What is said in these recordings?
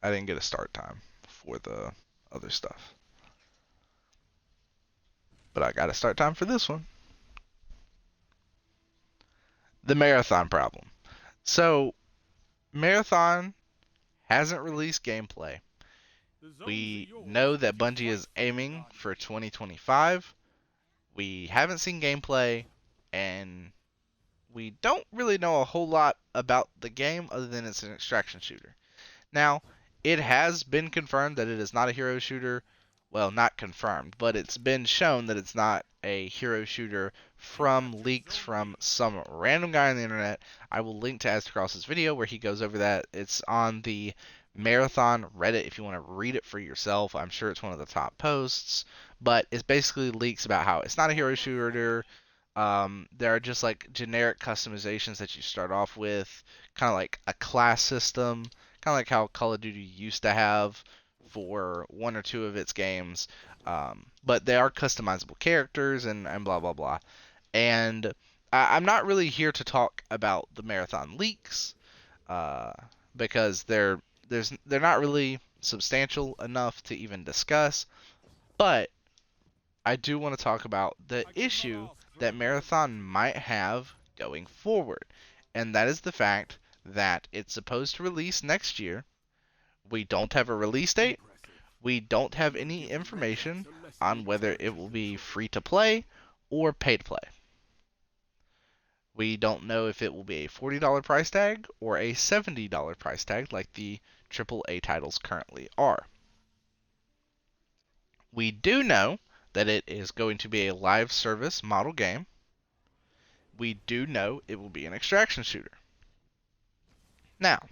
I didn't get a start time for the other stuff. But I got a start time for this one. The Marathon problem. So, Marathon hasn't released gameplay. We know that Bungie is aiming for 2025. We haven't seen gameplay, and we don't really know a whole lot about the game other than it's an extraction shooter. Now, it has been confirmed that it is not a hero shooter. Well, not confirmed, but it's been shown that it's not a hero shooter from leaks from some random guy on the internet. I will link to Aztecross's video where he goes over that. It's on the Marathon Reddit if you want to read it for yourself. I'm sure it's one of the top posts, but it's basically leaks about how it's not a hero shooter. There are just like generic customizations that you start off with, kind of like a class system, kind of like how Call of Duty used to have for one or two of its games. But they are customizable characters and blah blah blah. And I'm not really here to talk about the marathon leaks uh, because they're not really substantial enough to even discuss. But I do want to talk about the issue that Marathon might have going forward, and that is the fact that it's supposed to release next year. We don't have a release date. We don't have any information on whether it will be free to play or pay to play. We don't know if it will be a $40 price tag or a $70 price tag like the AAA titles currently are. We do know that it is going to be a live service model game. We do know it will be an extraction shooter. Now,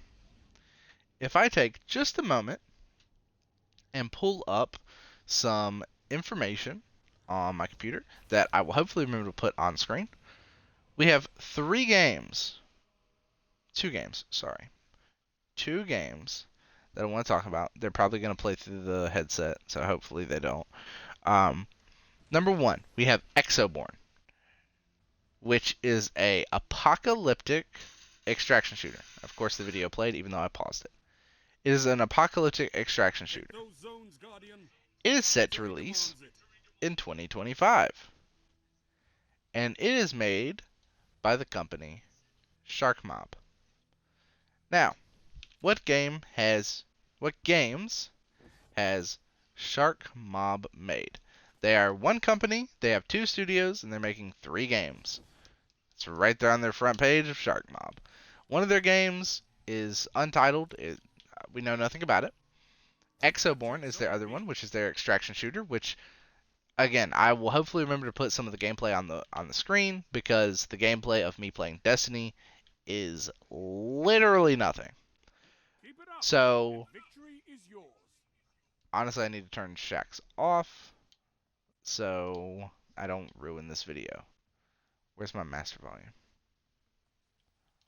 if I take just a moment and pull up some information on my computer that I will hopefully remember to put on screen, we have two games that I want to talk about. They're probably going to play through the headset, so hopefully they don't. Um, Number one, we have Exoborne, which is a apocalyptic extraction shooter. Of course, the video played, even though I paused it. It is an apocalyptic extraction shooter. It is set to release in 2025, and it is made by the company Shark Mob. Now, what games has Shark Mob made? They are one company, they have two studios, and they're making 3 games. It's right there on their front page of Shark Mob. One of their games is untitled. We know nothing about it. Exoborne is their other one, which is their extraction shooter, which again, I will hopefully remember to put some of the gameplay on the screen because the gameplay of me playing Destiny is literally nothing. So honestly, I need to turn Shax off so I don't ruin this video. Where's my master volume?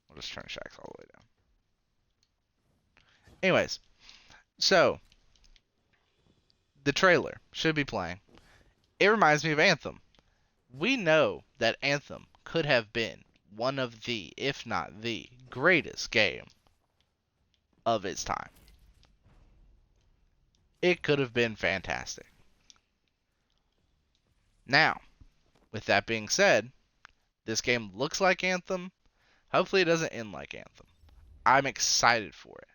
We'll just turn Shax all the way down. Anyways, so the trailer should be playing. It reminds me of Anthem. We know that Anthem could have been one of the, if not the greatest game of its time. It could have been fantastic. Now, with that being said, this game looks like Anthem. Hopefully, it doesn't end like Anthem. I'm excited for it.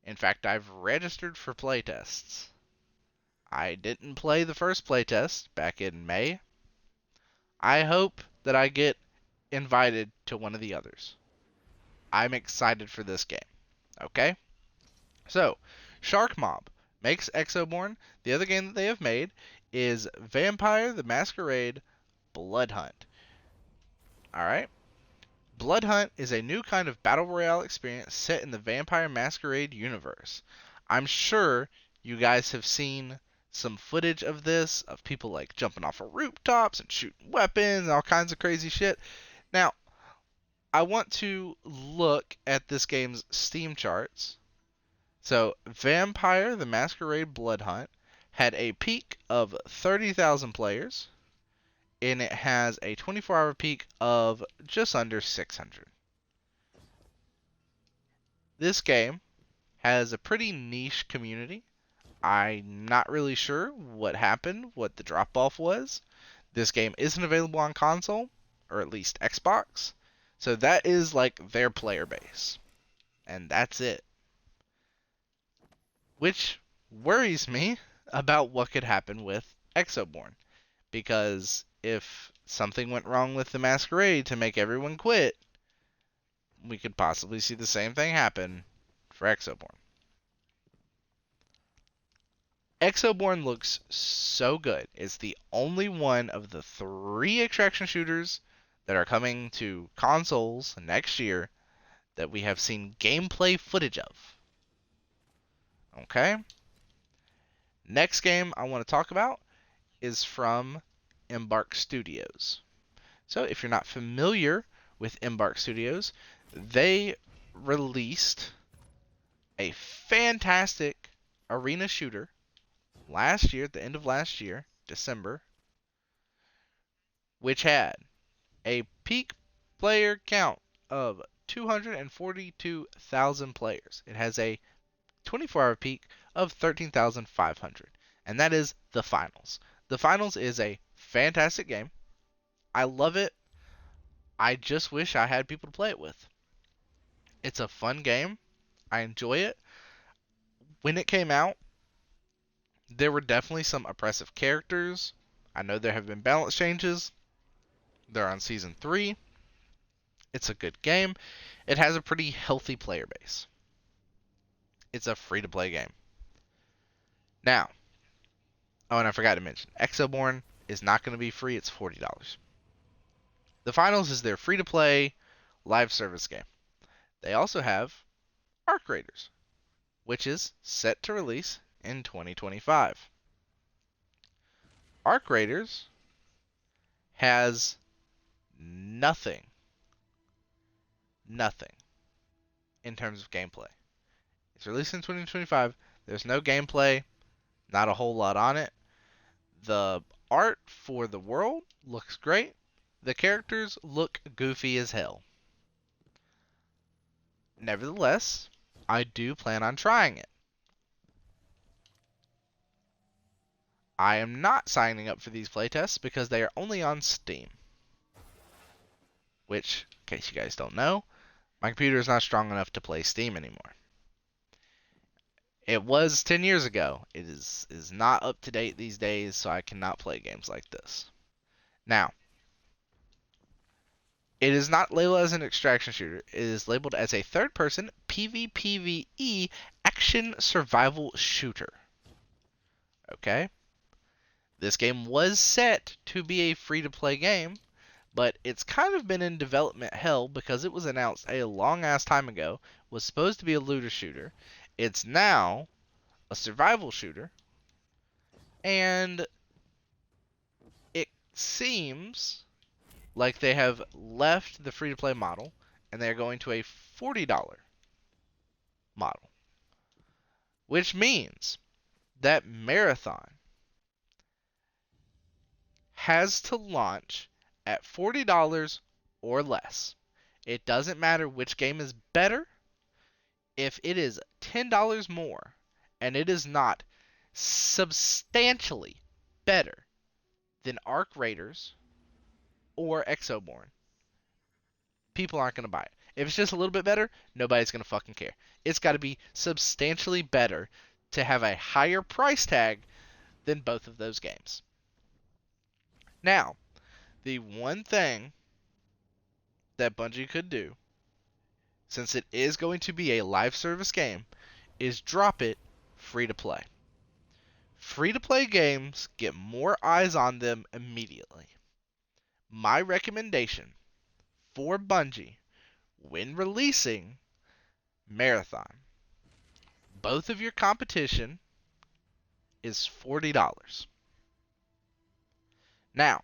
In fact, I've registered for playtests. I didn't play the first playtest back in May. I hope that I get invited to one of the others. I'm excited for this game. Okay? So, Shark Mob makes Exoborne. The other game that they have made is Vampire the Masquerade Blood Hunt. Alright? Blood Hunt is a new kind of battle royale experience set in the Vampire Masquerade universe. I'm sure you guys have seen some footage of this, of people like jumping off of rooftops and shooting weapons and all kinds of crazy shit. Now, I want to look at this game's Steam charts. So, Vampire the Masquerade Blood Hunt had a peak of 30,000 players, and it has a 24-hour peak of just under 600. This game has a pretty niche community. I'm not really sure what happened, what the drop off was. This game isn't available on console, or at least Xbox. So that is like their player base. And that's it. Which worries me about what could happen with Exoborne. Because if something went wrong with the Masquerade to make everyone quit, we could possibly see the same thing happen for Exoborne. Exoborne looks so good. It's the only one of the 3 extraction shooters that are coming to consoles next year that we have seen gameplay footage of. Okay? Next game I want to talk about is from Embark Studios. So if you're not familiar with Embark Studios, they released a fantastic arena shooter last year, at the end of last year, December, which had a peak player count of 242,000 players. It has a 24-hour peak of 13,500, and that is the finals. The finals is a fantastic game. I love it. I just wish I had people to play it with. It's a fun game. I enjoy it. When it came out, there were definitely some oppressive characters. I know there have been balance changes. They're on season 3. It's a good game. It has a pretty healthy player base. It's a free to play game. Now, oh, and I forgot to mention, Exoborne is not going to be free. It's $40. The finals is their free to play live service game. They also have Arc Raiders, which is set to release in 2025. Arc Raiders has nothing in terms of gameplay. It's released in 2025. There's no gameplay, not a whole lot on it. The art for the world looks great. The characters look goofy as hell. Nevertheless, I do plan on trying it. I am not signing up for these playtests because they are only on Steam. Which, in case you guys don't know, my computer is not strong enough to play Steam anymore. It was 10 years ago. It is not up to date these days, so I cannot play games like this. Now, it is not labeled as an extraction shooter. It is labeled as a third-person PvPvE action survival shooter. Okay? This game was set to be a free-to-play game, but it's kind of been in development hell because it was announced a long-ass time ago, was supposed to be a looter shooter. It's now a survival shooter, and it seems like they have left the free-to-play model, and they're going to a $40 model, which means that Marathon has to launch at $40 or less. It doesn't matter which game is better. If it is $10 more and it is not substantially better than Arc Raiders or Exoborne, people aren't going to buy it. If it's just a little bit better, nobody's going to fucking care. It's got to be substantially better to have a higher price tag than both of those games. Now, the one thing that Bungie could do, since it is going to be a live service game, is drop it free to play. Free to play games get more eyes on them immediately. My recommendation for Bungie when releasing Marathon, both of your competition is $40. Now,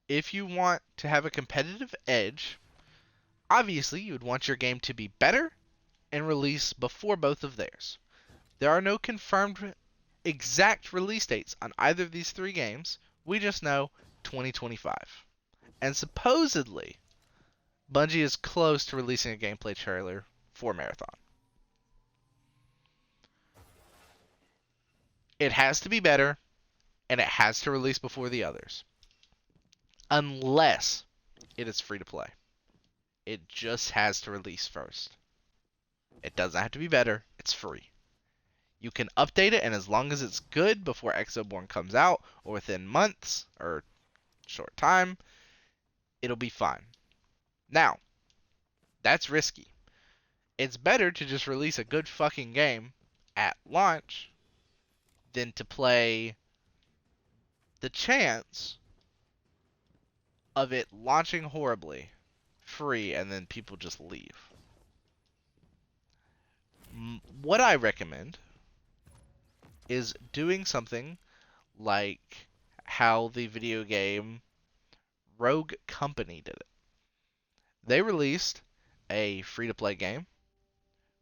if you want to have a competitive edge, obviously you would want your game to be better and release before both of theirs. There are no confirmed exact release dates on either of these 3 games. We just know 2025. And supposedly, Bungie is close to releasing a gameplay trailer for Marathon. It has to be better, and it has to release before the others. Unless it is free to play. It just has to release first. It doesn't have to be better, it's free. You can update it, and as long as it's good before Exoborne comes out, or within months, or short time, it'll be fine. Now, that's risky. It's better to just release a good fucking game at launch than to play the chance of it launching horribly, free, and then people just leave. What I recommend is doing something like how the video game Rogue Company did it. They released a free-to-play game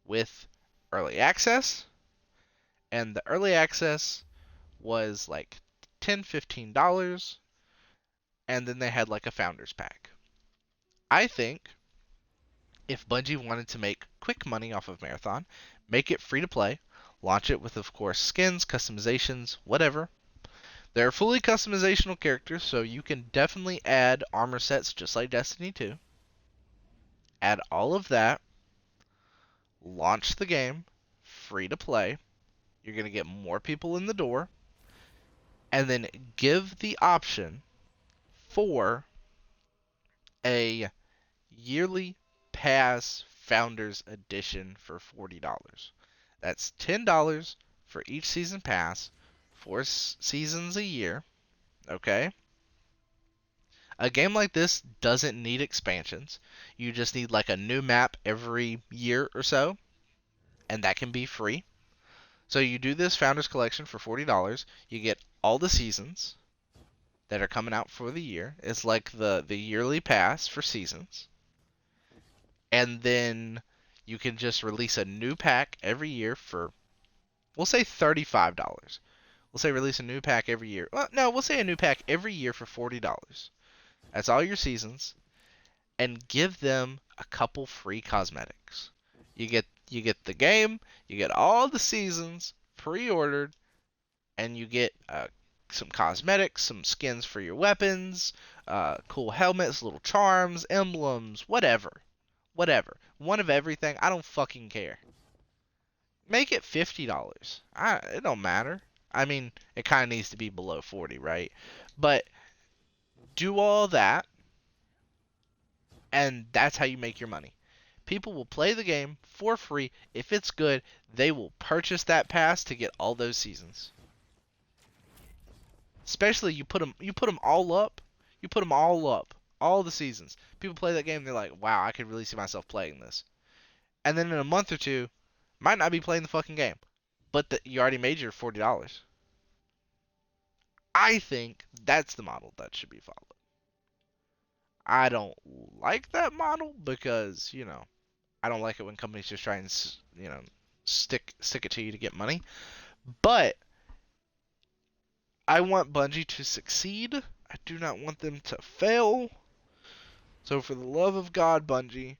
with early access, and the early access was like $10-15, and then they had like a founders pack. I think if Bungie wanted to make quick money off of Marathon, make it free to play, launch it with, of course, skins, customizations, whatever. There are fully customizational characters, so you can definitely add armor sets just like Destiny 2. Add all of that, launch the game, free to play. You're going to get more people in the door, and then give the option for a yearly pass Founders Edition for $40. That's $10 for each season pass, 4 seasons a year, okay? A game like this doesn't need expansions. You just need like a new map every year or so, and that can be free. So you do this Founders Collection for $40. You get all the seasons that are coming out for the year. It's like the yearly pass for seasons. And then you can just release a new pack every year for, we'll say $35. We'll say release a new pack every year. Well, no, we'll say a new pack every year for $40. That's all your seasons. And give them a couple free cosmetics. You get the game, you get all the seasons pre-ordered, and you get some cosmetics, some skins for your weapons, cool helmets, little charms, emblems, whatever. Whatever. One of everything. I don't fucking care. Make it $50. It don't matter. I mean, it kind of needs to be below 40, right? But do all that, and that's how you make your money. People will play the game for free. If it's good, they will purchase that pass to get all those seasons. Especially you put them all up. You put them all up. All the seasons. People play that game, they're like, wow, I could really see myself playing this. And then in a month or two, might not be playing the fucking game. But you already made your $40. I think that's the model that should be followed. I don't like that model because, I don't like it when companies just try and, stick it to you to get money. But I want Bungie to succeed. I do not want them to fail. So for the love of God, Bungie,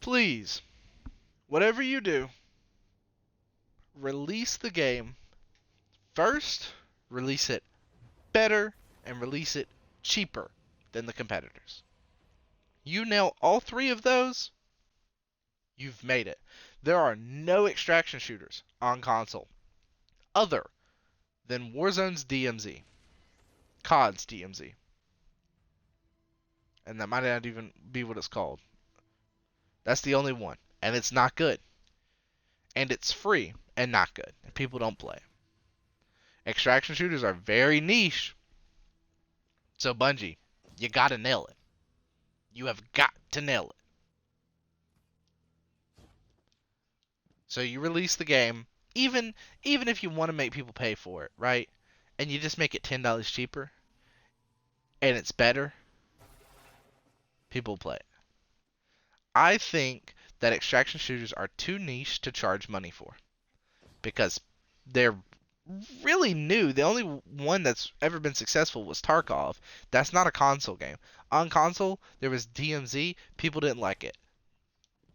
please, whatever you do, release the game first, release it better, and release it cheaper than the competitors. You nail all three of those, you've made it. There are no extraction shooters on console other than Warzone's DMZ, COD's DMZ. And that might not even be what it's called. That's the only one. And it's not good. And it's free and not good. And people don't play. Extraction shooters are very niche. So Bungie, you gotta nail it. You have got to nail it. So you release the game, even if you want to make people pay for it, right? And you just make it $10 cheaper, and it's better, people will play it. I think that extraction shooters are too niche to charge money for. Because they're really new. The only one that's ever been successful was Tarkov. That's not a console game. On console, there was DMZ. People didn't like it.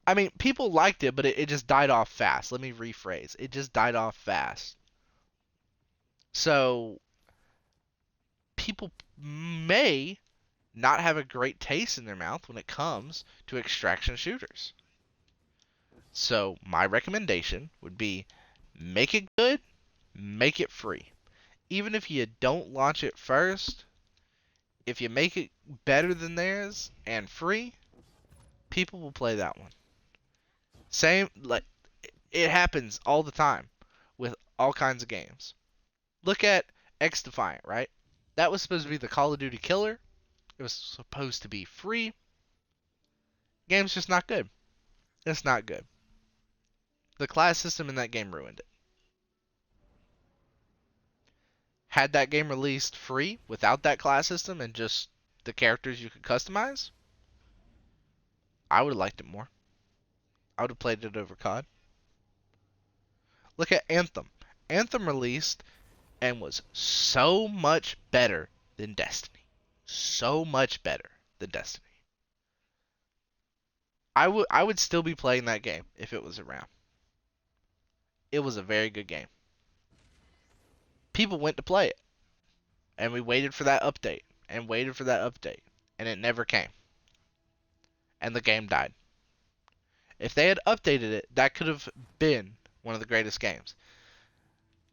I mean, people liked it, but it just died off fast. Let me rephrase. It just died off fast. So people may not have a great taste in their mouth when it comes to extraction shooters. So my recommendation would be make it good, make it free. Even if you don't launch it first, if you make it better than theirs and free, people will play that one. Same, like, it happens all the time with all kinds of games. Look at X Defiant, right? That was supposed to be the Call of Duty killer. It was supposed to be free. Game's just not good. It's not good. The class system in that game ruined it. Had that game released free without that class system and just the characters you could customize, I would have liked it more. I would have played it over COD. Look at Anthem. Anthem released and was so much better than Destiny. So much better than Destiny. I would still be playing that game if it was around. It was a very good game. People went to play it, and we waited for that update and waited for that update, and it never came. And the game died. If they had updated it, that could have been one of the greatest games.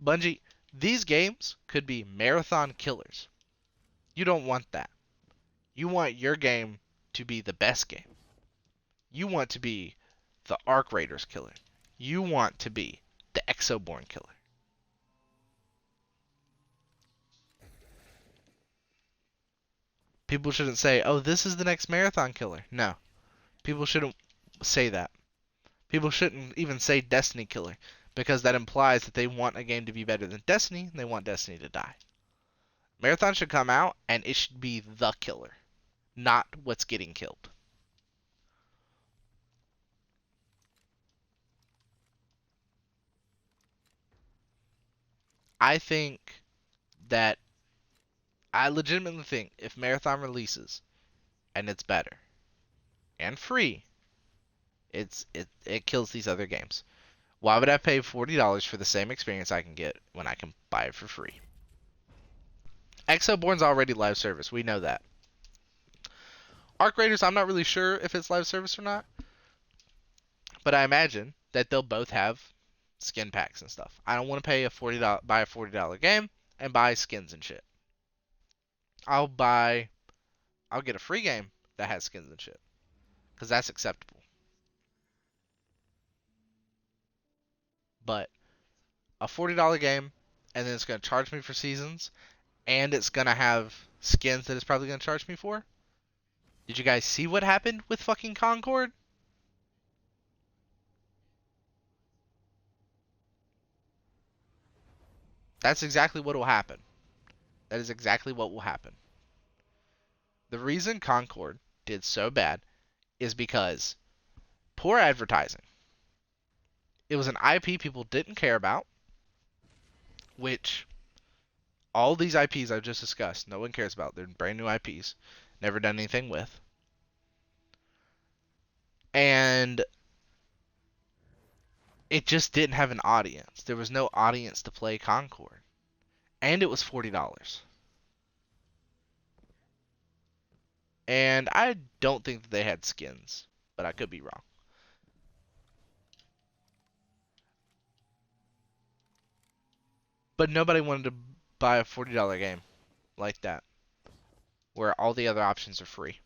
Bungie, these games could be marathon killers. You don't want that. You want your game to be the best game. You want to be the Arc Raiders killer. You want to be the exoborne killer. People shouldn't say, oh, this is the next marathon killer. No. People shouldn't say that. People shouldn't even say Destiny killer, because that implies that they want a game to be better than Destiny, and they want Destiny to die. Marathon should come out, and it should be the killer, not what's getting killed. I think that I legitimately think if Marathon releases and it's better and free, it kills these other games. Why would I pay $40 for the same experience I can get when I can buy it for free? Exoborne's already live service. We know that. Arc Raiders, I'm not really sure if it's live service or not, but I imagine that they'll both have skin packs and stuff. I don't want to pay buy a $40 game and buy skins and shit. I'll get a free game that has skins and shit, because that's acceptable. But a $40 game, and then it's going to charge me for seasons, and it's going to have skins that it's probably going to charge me for. Did you guys see what happened with fucking Concord? That's exactly what will happen. That is exactly what will happen. The reason Concord did so bad is because poor advertising. It was an IP people didn't care about, which all these IPs I've just discussed, no one cares about. They're brand new IPs, never done anything with. And it just didn't have an audience. There was no audience to play Concord. And it was $40. And I don't think that they had skins, but I could be wrong. But nobody wanted to buy a $40 game like that, where all the other options are free.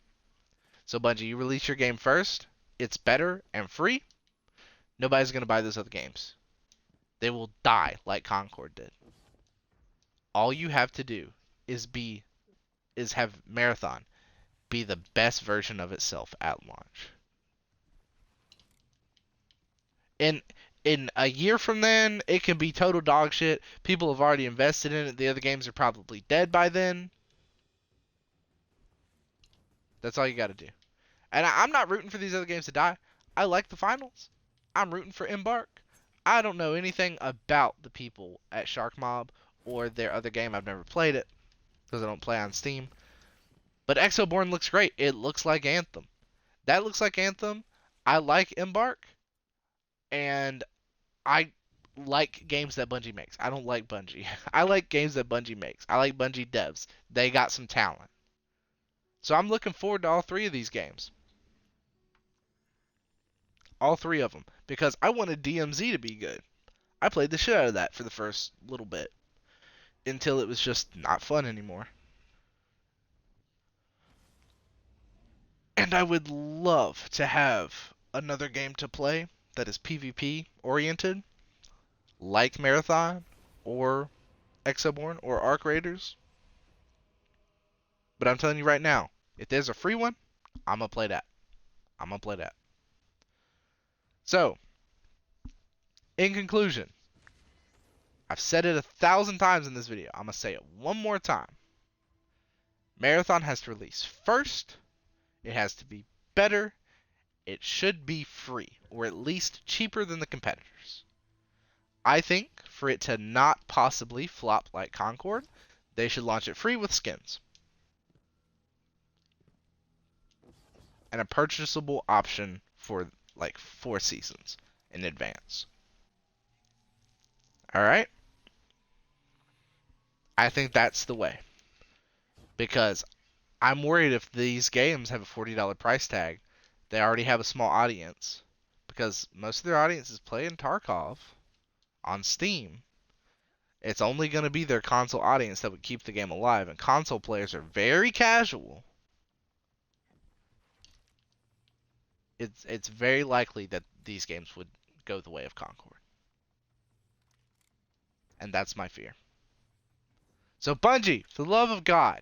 So Bungie, you release your game first, it's better and free, nobody's going to buy those other games. They will die like Concord did. All you have to do is have Marathon be the best version of itself at launch. In a year from then, it can be total dog shit. People have already invested in it. The other games are probably dead by then. That's all you got to do. And I'm not rooting for these other games to die. I like the finals. I'm rooting for Embark. I don't know anything about the people at Shark Mob or their other game. I've never played it because I don't play on Steam. But Exoborne looks great. It looks like Anthem. That looks like Anthem. I like Embark, and I like games that Bungie makes. I don't like Bungie. I like games that Bungie makes. I like Bungie devs. They got some talent. So I'm looking forward to all three of these games. All three of them. Because I wanted DMZ to be good. I played the shit out of that for the first little bit. Until it was just not fun anymore. And I would love to have another game to play that is PvP oriented, like Marathon, or Exoborne, or Arc Raiders. But I'm telling you right now, if there's a free one, I'm gonna play that. I'm gonna play that. So, in conclusion, I've said it 1,000 times in this video. I'm gonna say it one more time. Marathon has to release first. It has to be better. It should be free, or at least cheaper than the competitors. I think for it to not possibly flop like Concord, they should launch it free with skins and a purchasable option for like 4 seasons in advance. All right? I think that's the way. Because I'm worried if these games have a $40 price tag, they already have a small audience. Because most of their audience is playing Tarkov on Steam. It's only going to be their console audience that would keep the game alive. And console players are very casual. It's very likely that these games would go the way of Concord. And that's my fear. So Bungie, for the love of God,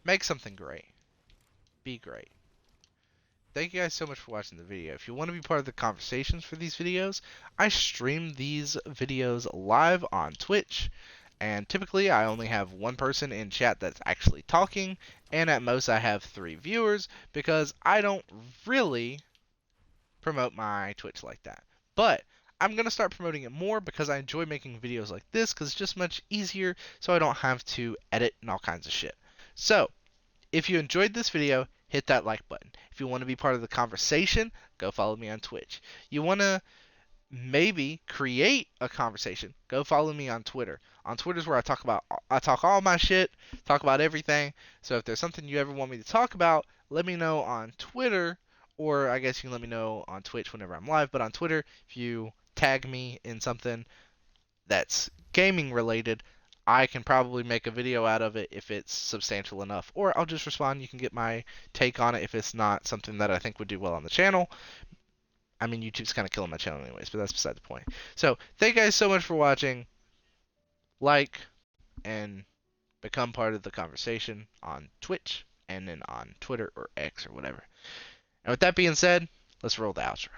make something great. Be great. Thank you guys so much for watching the video. If you want to be part of the conversations for these videos, I stream these videos live on Twitch. And typically I only have one person in chat that's actually talking. And at most I have 3 viewers because I don't really promote my Twitch like that. But I'm going to start promoting it more because I enjoy making videos like this because it's just much easier so I don't have to edit and all kinds of shit. So, if you enjoyed this video, hit that like button. If you want to be part of the conversation, go follow me on Twitch. You want to maybe create a conversation, go follow me on Twitter. On Twitter is where I talk all my shit, talk about everything. So if there's something you ever want me to talk about, let me know on Twitter, or I guess you can let me know on Twitch whenever I'm live. But on Twitter, if you tag me in something that's gaming related, I can probably make a video out of it if it's substantial enough. Or I'll just respond. You can get my take on it if it's not something that I think would do well on the channel. I mean, YouTube's kind of killing my channel anyways, but that's beside the point. So, thank you guys so much for watching. Like and become part of the conversation on Twitch and then on Twitter or X or whatever. And with that being said, let's roll the outro.